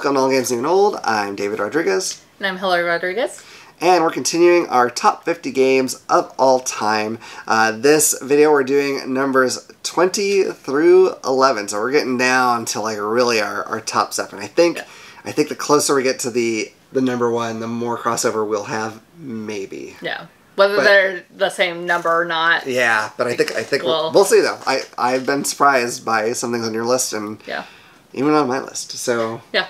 Welcome to All Games New and Old. I'm David Rodriguez. And I'm Hillary Rodriguez. And we're continuing our top 50 games of all time. This video we're doing numbers 20 through 11. So we're getting down to like really our top 7. I think the closer we get to the number 1, the more crossover we'll have, maybe. Yeah. Whether they're the same number or not. Yeah, but I think we'll see though. I've been surprised by some things on your list and even on my list. So yeah.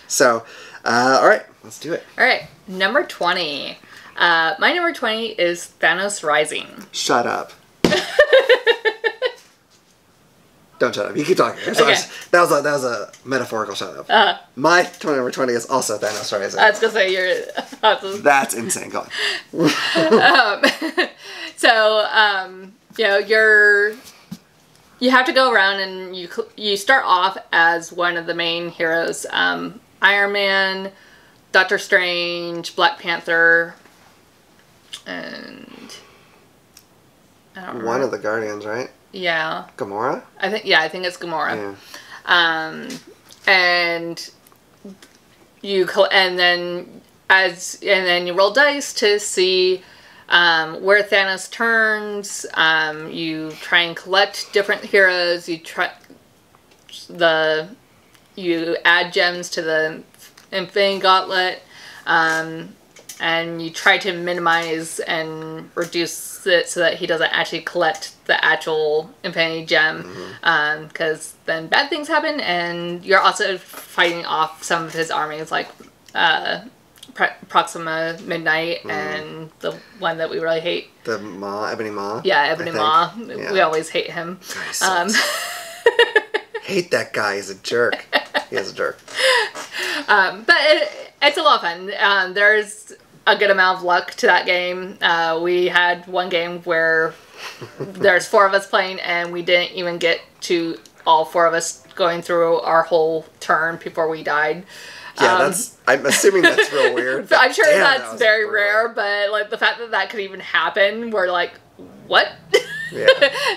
So all right, let's do it. All right, number 20. My number 20 is Thanos Rising. Shut up. Don't shut up. You keep talking. Okay. That was a metaphorical shut up. My number 20 is also Thanos Rising. I was gonna say you're. That's insane. Go on. You have to go around and you start off as one of the main heroes. Iron Man, Doctor Strange, Black Panther, and I don't remember. One of the Guardians, right? Yeah. Gamora? I think it's Gamora. Yeah. And then you roll dice to see where Thanos turns. You try and collect different heroes. You add gems to the Infinity Gauntlet. And you try to minimize and reduce it so that he doesn't actually collect the actual Infinity Gem, because then bad things happen, and you're also fighting off some of his armies, like Proxima Midnight and the one that we really hate. The Ebony Maw? Yeah, Ebony Maw. Yeah. We always hate him. Hate that guy. He's a jerk. He is a jerk. But it's a lot of fun. There's a good amount of luck to that game. We had one game where there's 4 of us playing and we didn't even get to all 4 of us going through our whole turn before we died. Yeah, I'm assuming that's real weird. I'm sure that's very rare, but like the fact that could even happen, we're like, what? Yeah.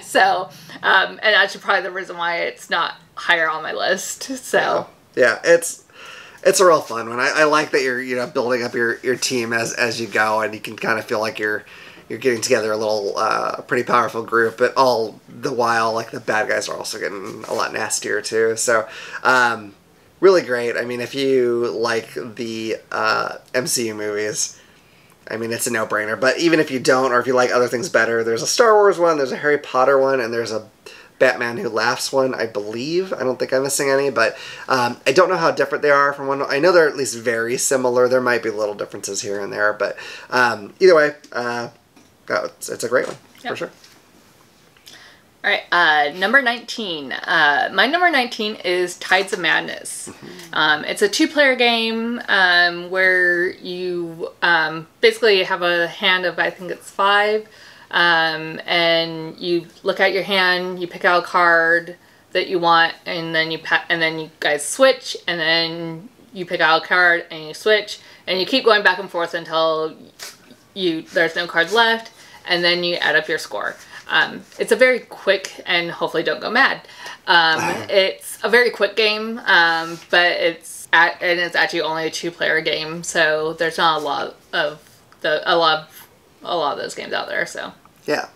So, and that's probably the reason why it's not higher on my list. So yeah, it's a real fun one. I like that you're building up your team as you go, and you can kind of feel like you're getting together a little pretty powerful group, but all the while like the bad guys are also getting a lot nastier too. So really great. I mean, if you like the MCU movies, I mean, it's a no-brainer. But even if you don't, or if you like other things better, there's a Star Wars one, there's a Harry Potter one, and there's a Batman Who Laughs one, I believe. I don't think I'm missing any, but I don't know how different they are from one. I know they're at least very similar. There might be little differences here and there, but either way, it's a great one, for sure. All right, number 19. My number 19 is Tides of Madness. It's a 2-player game where you basically have a hand of, I think it's 5, and you look at your hand, you pick out a card that you want, and then you guys switch, and then you pick out a card and you switch, and you keep going back and forth until there's no cards left, and then you add up your score. It's a very quick, and hopefully don't go mad. It's a very quick game, but it's actually only a 2-player game, so there's not a lot of those games out there. So yeah.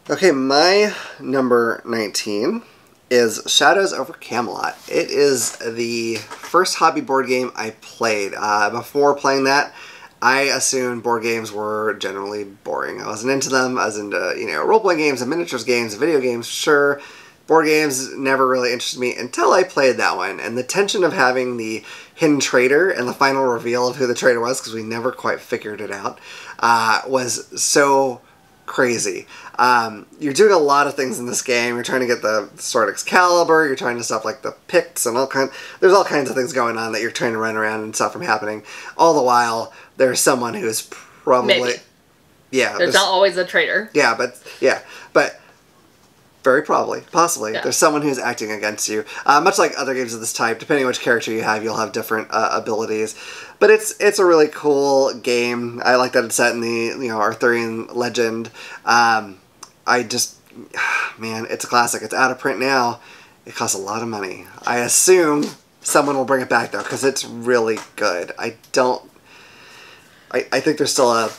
Okay, my number 19 is Shadows over Camelot. It is the first hobby board game I played. Before playing that, I assumed board games were generally boring. I wasn't into them. I was into, role-playing games and miniatures games and video games, sure. Board games never really interested me until I played that one. And the tension of having the hidden traitor and the final reveal of who the traitor was, because we never quite figured it out, was so crazy. You're doing a lot of things in this game. You're trying to get the Sword Excalibur. You're trying to stop like the Picts and there's all kinds of things going on that you're trying to run around and stop from happening. All the while, there's someone who's probably... Maybe. Yeah. There's not always a traitor. Yeah, but very possibly, there's someone who's acting against you. Much like other games of this type, depending on which character you have, you'll have different abilities. But it's a really cool game. I like that it's set in the Arthurian legend. Man, it's a classic. It's out of print now. It costs a lot of money. I assume someone will bring it back, though, because it's really good. I think there's still a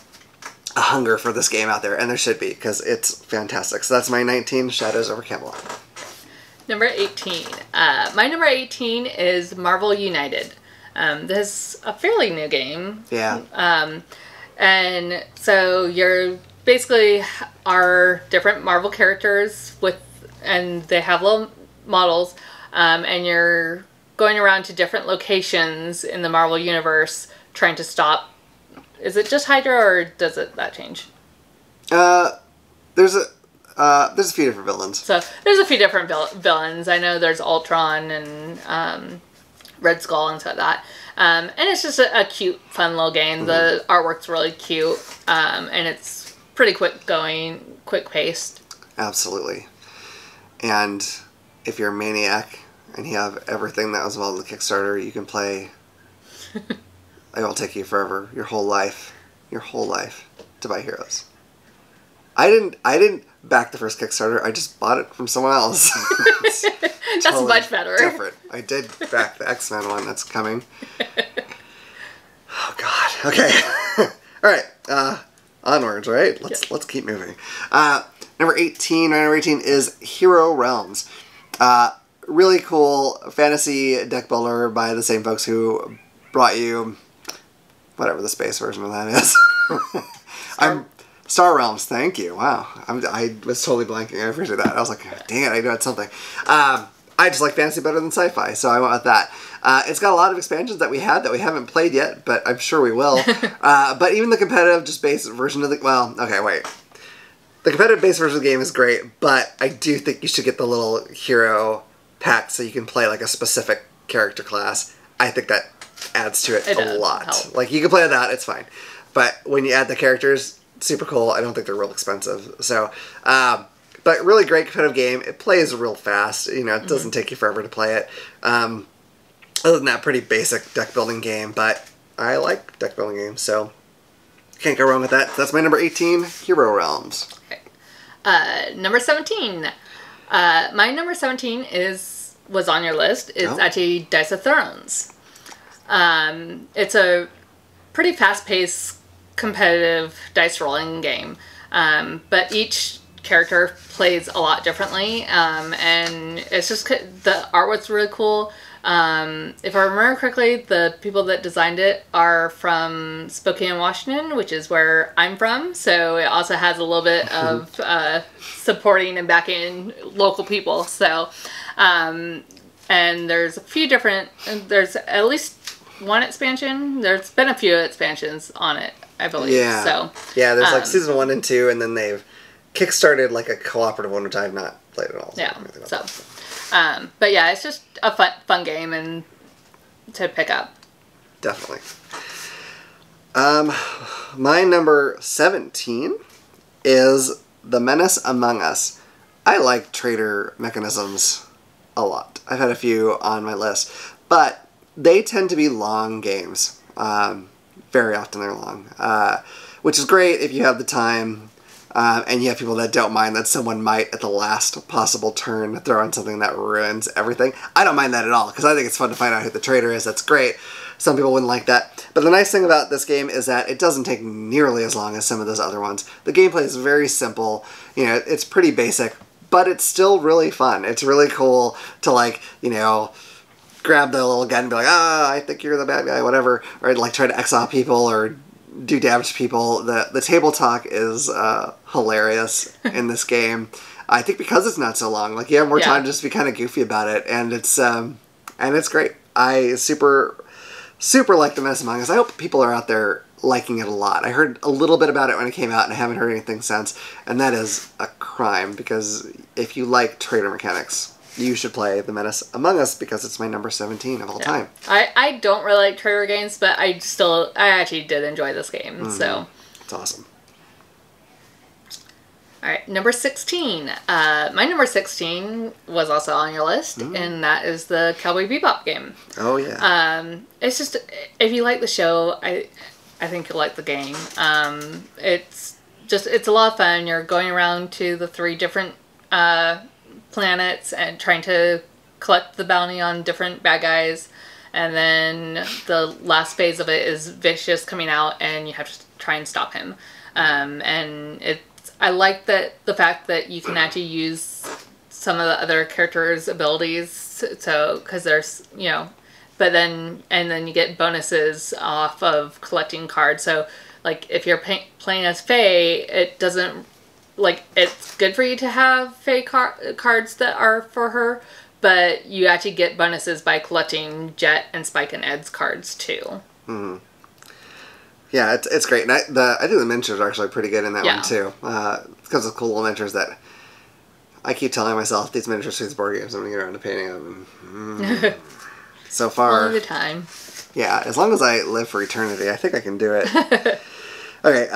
hunger for this game out there, and there should be, because it's fantastic. So that's my 19, Shadows over Camelot. Number 18. My number 18 is Marvel United. This is a fairly new game. Yeah. And so you're basically are different Marvel characters and they have little models, and you're going around to different locations in the Marvel universe trying to stop. Is it just Hydra, or does that change? There's a few different villains. So there's a few different villains. I know there's Ultron and Red Skull and stuff like that. And it's just a cute, fun little game. The artwork's really cute, and it's pretty quick paced. Absolutely. And if you're a maniac and you have everything that was involved in the Kickstarter, you can play. It will take you forever, your whole life, to buy Heroes. I didn't back the first Kickstarter. I just bought it from someone else. That's totally much better. Different. I did back the X-Men one that's coming. Oh God. Okay. All right. Onwards. Right. Let's keep moving. Number 18. My number 18 is Hero Realms. Really cool fantasy deck builder by the same folks who brought you whatever the space version of that is. Star Realms, thank you. Wow. I was totally blanking. I appreciate that. I was like, dang it, I knew it something. I just like fantasy better than sci-fi, so I went with that. It's got a lot of expansions that we haven't played yet, but I'm sure we will. But even the competitive just base version of the... Well, okay, wait. The competitive base version of the game is great, but I do think you should get the little hero pack so you can play like a specific character class. I think that adds to it a lot. Help. Like, you can play without, it's fine. But when you add the characters... super cool. I don't think they're real expensive. So, but really great competitive game. It plays real fast. You know, it doesn't take you forever to play it. Other than that, pretty basic deck building game, but I like deck building games, so can't go wrong with that. That's my number 18, Hero Realms. Okay. Number 17. My number 17 was on your list. It's actually Dice of Thrones. It's a pretty fast-paced competitive dice rolling game, but each character plays a lot differently, and it's just the artwork's really cool. If I remember correctly, the people that designed it are from Spokane, Washington, which is where I'm from, so it also has a little bit of supporting and backing local people. So and there's a few there's at least one expansion. There's been a few expansions on it, I believe. Yeah. So yeah, there's like season 1 and 2, and then they've kickstarted like a cooperative one, which I've not played at all. Yeah. So, but yeah, it's just a fun game and to pick up. Definitely. My number 17 is The Menace Among Us. I like trader mechanisms a lot. I've had a few on my list, but they tend to be long games. Very often they're long, which is great if you have the time, and you have people that don't mind that someone might, at the last possible turn, throw in something that ruins everything. I don't mind that at all, because I think it's fun to find out who the traitor is. That's great. Some people wouldn't like that. But the nice thing about this game is that it doesn't take nearly as long as some of those other ones. The gameplay is very simple. You know, it's pretty basic, but it's still really fun. It's really cool to, like, you know, grab the little gun and be like, I think you're the bad guy, whatever, or like try to exile people or do damage to people. The table talk is hilarious in this game. I think because it's not so long, like you have more time to just be kind of goofy about it, and it's great. I super like The Menace Among Us. I hope people are out there liking it a lot. I heard a little bit about it when it came out, and I haven't heard anything since, and that is a crime, because if you like trader mechanics, you should play The Menace Among Us, because it's my number 17 of all time. I don't really like trader games, but I actually did enjoy this game, so. It's awesome. Alright, number 16. My number 16 was also on your list, and that is the Cowboy Bebop game. Oh, yeah. It's just, if you like the show, I think you'll like the game. It's a lot of fun. You're going around to the 3 different planets and trying to collect the bounty on different bad guys. And then the last phase of it is Vicious coming out, and you have to try and stop him. And I like the fact that you can actually use some of the other characters' abilities. So, because there's, but then you get bonuses off of collecting cards. So, like, if you're playing as Faye, it doesn't, like, it's good for you to have Faye cards that are for her, but you actually get bonuses by collecting Jet and Spike and Ed's cards, too. Mm-hmm. Yeah, it's great. And I think the miniatures are actually pretty good in that one, too. Because of cool little miniatures that I keep telling myself, these miniatures for these board games, I'm going to get around to painting them. So far... All the time. Yeah, as long as I live for eternity, I think I can do it. Okay,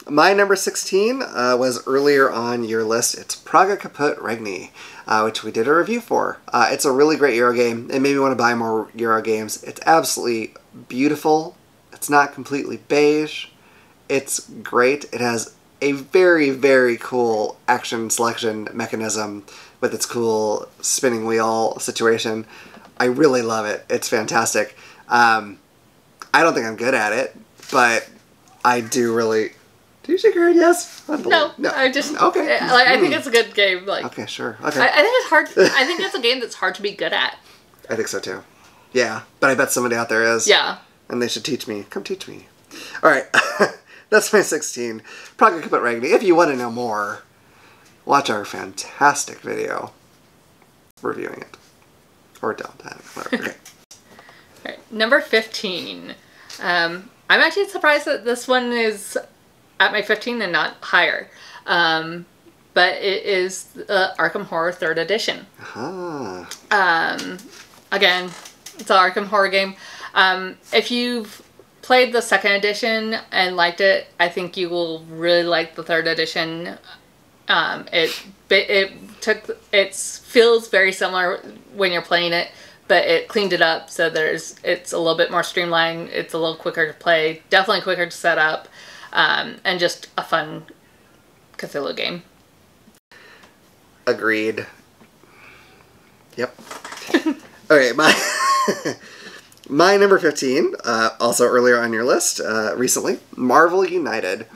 my number 16 was earlier on your list. It's Praga Kaput Regni, which we did a review for. It's a really great Euro game. It made me want to buy more Euro games. It's absolutely beautiful. It's not completely beige. It's great. It has a very, very cool action selection mechanism with its cool spinning wheel situation. I really love it. It's fantastic. I don't think I'm good at it, but I do really... Do you shake your head yes? No. I just... Okay. I think it's a good game. Like, okay, sure. Okay. I think it's hard... I think it's a game that's hard to be good at. I think so, too. Yeah, but I bet somebody out there is. Yeah. And they should teach me. Come teach me. All right. That's my 16. Praga Kaput Regni. If you want to know more, watch our fantastic video reviewing it. Or don't. Whatever. Okay. All right. Number 15. I'm actually surprised that this one is at my 15 and not higher. But it is Arkham Horror 3rd Edition. Again, it's an Arkham Horror game. If you've played the 2nd edition and liked it, I think you will really like the 3rd edition. It feels very similar when you're playing it, but it cleaned it up, so it's a little bit more streamlined. It's a little quicker to play, definitely quicker to set up, and just a fun Cthulhu game. Agreed. Yep. Okay, my number 15, also earlier on your list, recently, Marvel United.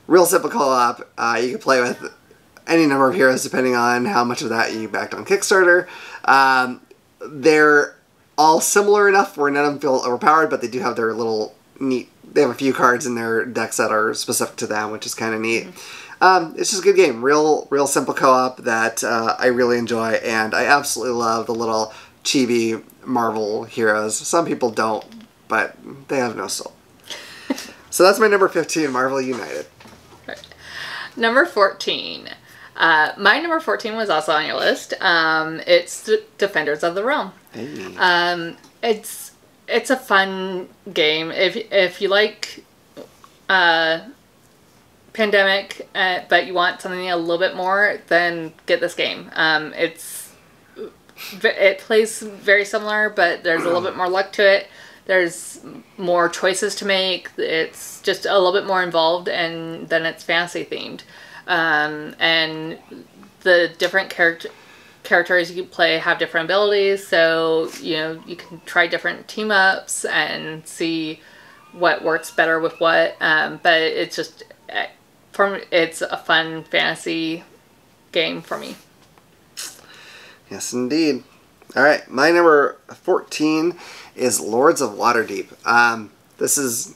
Real simple co-op. You can play with any number of heroes depending on how much of that you backed on Kickstarter. They're all similar enough where none of them feel overpowered, but they do have their little neat... They have a few cards in their decks that are specific to them, which is kind of neat. It's just a good game. Real simple co-op that I really enjoy, and I absolutely love the little chibi Marvel heroes. Some people don't, but they have no soul. So that's my number 15, Marvel United. Right. Number 14. My number 14 was also on your list. It's Defenders of the Realm. Hey. It's a fun game. If you like Pandemic, but you want something a little bit more, then get this game. It plays very similar, but there's a little bit more luck to it. There's more choices to make. It's just a little bit more involved, and then it's fantasy themed. And the different characters you play have different abilities, so you can try different team ups and see what works better with what. But it's just it's a fun fantasy game for me. Yes, indeed. All right, my number 14 is Lords of Waterdeep. This is...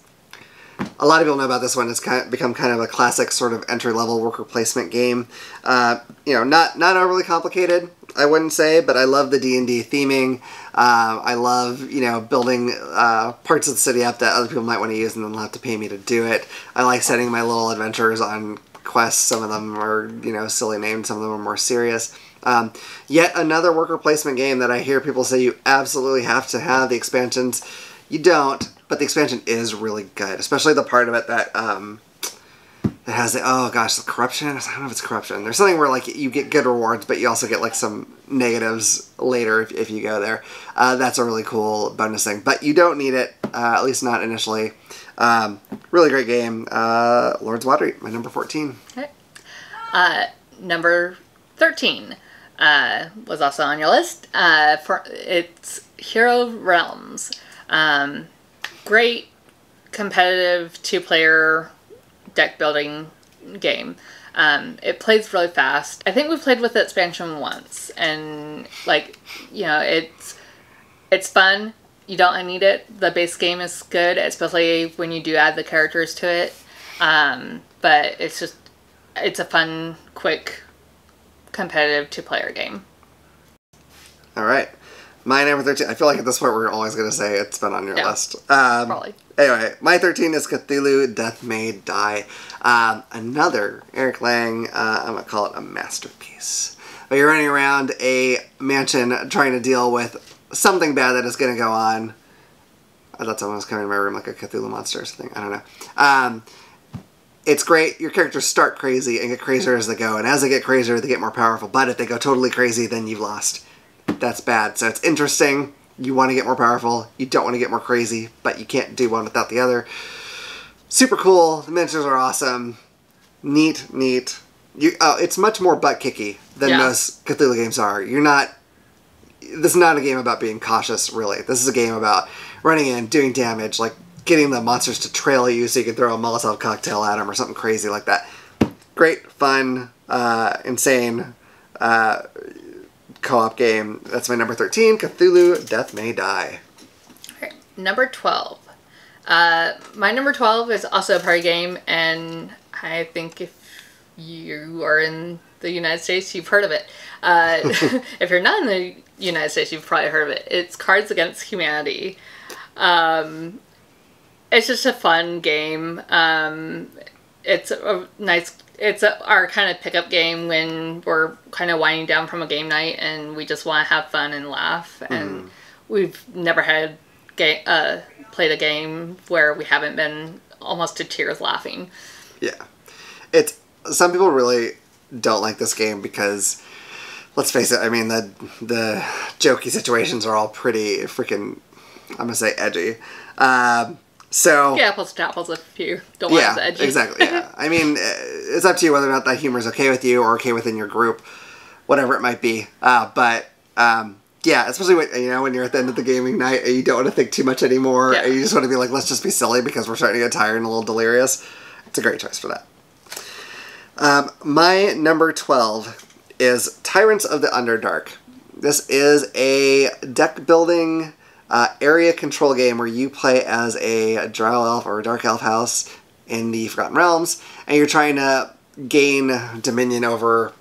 A lot of people know about this one. It's become kind of a classic sort of entry-level worker placement game. Not overly complicated, I wouldn't say, but I love the D&D theming. I love, building parts of the city up that other people might want to use and then they'll have to pay me to do it. I like setting my little adventures on quests. Some of them are, silly named. Some of them are more serious. Yet another worker placement game that I hear people say you absolutely have to have the expansions. You don't, but the expansion is really good, especially the part of it that that has the corruption. I don't know if it's corruption. There's something where you get good rewards, but you also get some negatives later if you go there. That's a really cool bonus thing, but you don't need it, at least not initially. Really great game. Lords of Waterdeep, my number 14. Okay. Number 13. was also on your list. It's Hero Realms. Great competitive 2-player deck building game. It plays really fast. I think we played with the expansion once, and it's fun. You don't need it. The base game is good, especially when you do add the characters to it. But it's a fun, quick, competitive 2-player game. All right. My number 13, I feel like at this point we're always going to say it's been on your list. Probably. Anyway, my 13 is Cthulhu Death May Die. Another Eric Lang, I'm going to call it a masterpiece. But you're running around a mansion trying to deal with something bad that is going to go on. I thought someone was coming in my room like a Cthulhu monster or something. I don't know. It's great. Your characters start crazy and get crazier as they go. And as they get crazier, they get more powerful. But if they go totally crazy, then you've lost. That's bad. So it's interesting. You want to get more powerful. You don't want to get more crazy. But you can't do one without the other. Super cool. The miniatures are awesome. Neat. It's much more butt-kicky than most Cthulhu games are. This is not a game about being cautious, really. This is a game about running in, doing damage, like getting the monsters to trail you so you can throw a Molotov cocktail at them or something crazy like that. Great, fun, insane co-op game. That's my number 13, Cthulhu Death May Die. Okay, number 12. My number 12 is also a party game, and I think if you are in the United States, you've heard of it. If you're not in the United States, you've probably heard of it. It's Cards Against Humanity. It's just a fun game. It's our kind of pickup game when we're kind of winding down from a game night and we just want to have fun and laugh. And we've never had played a game where we haven't been almost to tears laughing. Yeah. Some people really don't like this game because, let's face it, I mean, the jokey situations are all pretty freaking, I'm going to say, edgy. So yeah, apples to apples if you don't want it edgy. Exactly, yeah. I mean, it's up to you whether or not that humor is okay with you or okay within your group, whatever it might be. Yeah, especially when you're at the end of the gaming night and you don't want to think too much anymore, and you just want to be like, let's just be silly because we're starting to get tired and a little delirious. It's a great choice for that. My number 12 is Tyrants of the Underdark. This is a deck building area control game where you play as a drow elf or a dark elf house in the Forgotten Realms, and you're trying to gain dominion over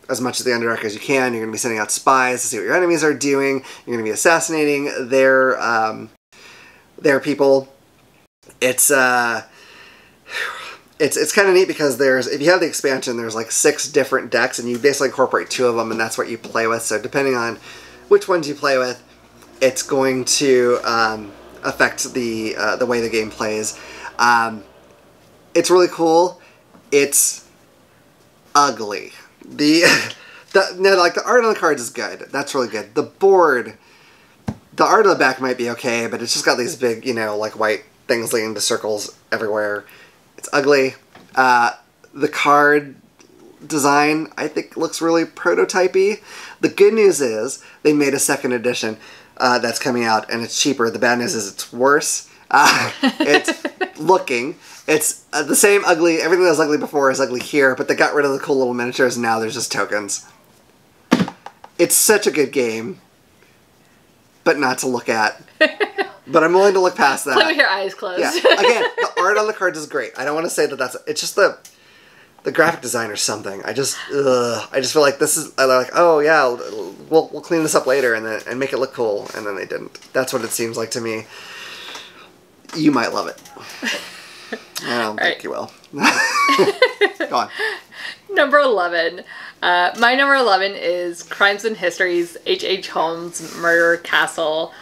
as much of the Underdark as you can. You're going to be sending out spies to see what your enemies are doing. You're going to be assassinating their people. It's kind of neat because if you have the expansion, there's like 6 different decks, and you basically incorporate 2 of them, and that's what you play with. So depending on which ones you play with, it's going to affect the way the game plays. It's really cool. It's ugly. The art on the cards is good. That's really good. The board, the art on the back might be okay, but it's just got these big, like white things leading into circles everywhere. It's ugly. The card design, I think, looks really prototypey. The good news is they made a 2nd edition that's coming out, and it's cheaper. The bad news is it's worse. It's the same ugly, everything that was ugly before is ugly here, but they got rid of the cool little miniatures, and now there's just tokens. It's such a good game, but not to look at. But I'm willing to look past that. Play with your eyes closed. Yeah. Again, the art on the cards is great. I don't want to say that it's just the graphic design or something. I just feel like this is, they're like, oh yeah, we'll clean this up later and make it look cool, and then they didn't. That's what it seems like to me. You might love it. I don't think you will. Go on. Number 11. My number 11 is Crimes and Histories, H.H. Holmes' Murder Castle.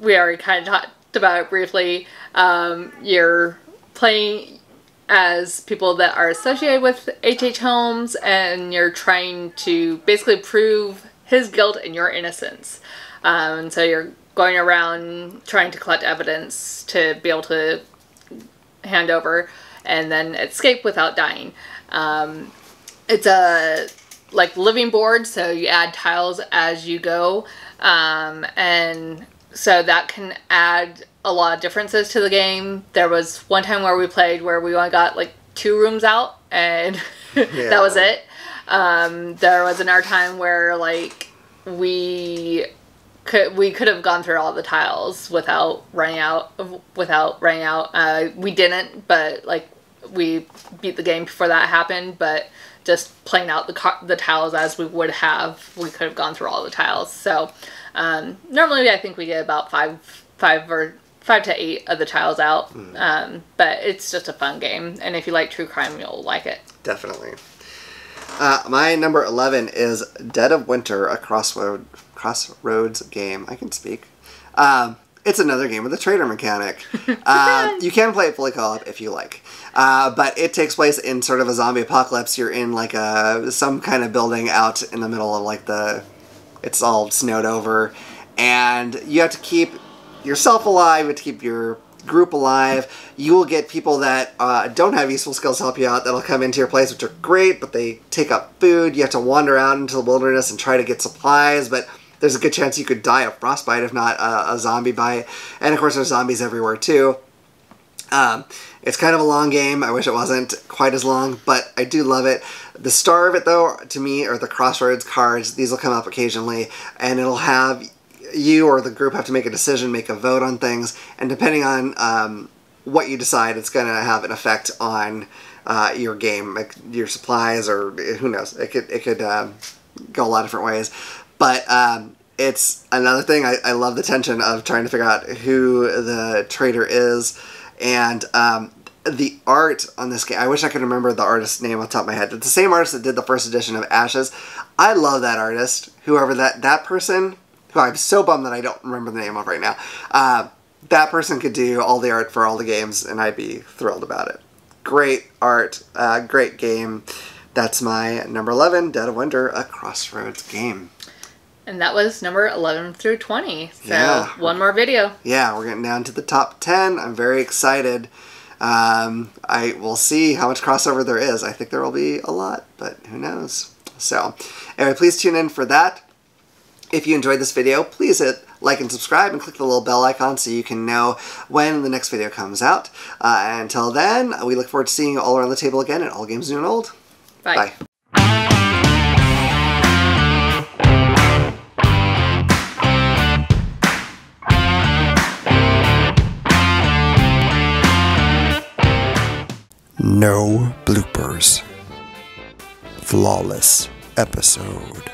We already kind of talked about it briefly. You're playing as people that are associated with H.H. Holmes, and you're trying to basically prove his guilt and your innocence. And so you're going around trying to collect evidence to be able to hand over and then escape without dying. It's a like living boards, so you add tiles as you go, and so that can add a lot of differences to the game. There was one time where we played where we only got like 2 rooms out, and that was it. There was another time where like we could have gone through all the tiles without running out. We didn't, but like we beat the game before that happened. But just playing out the tiles as we would have, we could have gone through all the tiles. So normally I think we get about 5 to 8 of the tiles out. But it's just a fun game, and if you like true crime, you'll like it. Definitely. My number 11 is Dead of Winter, a Crossroads game. I can speak. It's another game with a trader mechanic. You can play it fully co-op if you like. But it takes place in sort of a zombie apocalypse. You're in like some kind of building out in the middle of like it's all snowed over. And you have to keep yourself alive, you have to keep your group alive. You will get people that don't have useful skills to help you out that'll come into your place, which are great, but they take up food. You have to wander out into the wilderness and try to get supplies, but there's a good chance you could die of frostbite, if not a zombie bite. And of course there's zombies everywhere too. It's kind of a long game. I wish it wasn't quite as long, but I do love it. The star of it though, to me, are the Crossroads cards. These will come up occasionally, and it'll have you or the group have to make a decision, make a vote on things, and depending on what you decide, it's going to have an effect on your game, like your supplies, or who knows. It could go a lot of different ways. But it's another thing. I love the tension of trying to figure out who the traitor is, and the art on this game. I wish I could remember the artist's name off the top of my head. It's the same artist that did the first edition of Ashes. I love that artist. Whoever that person, who I'm so bummed that I don't remember the name of right now. That person could do all the art for all the games, and I'd be thrilled about it. Great art, great game. That's my number 11, Dead of Winter, a Crossroads game. And that was number 11 through 20. So yeah, one more video. Yeah, we're getting down to the top 10. I'm very excited. I will see how much crossover there is. I think there will be a lot, but who knows. So anyway, please tune in for that. If you enjoyed this video, please hit like and subscribe and click the little bell icon so you can know when the next video comes out. Until then, we look forward to seeing you all around the table again at All Games New and Old. Bye. Bye. No bloopers. Flawless episode.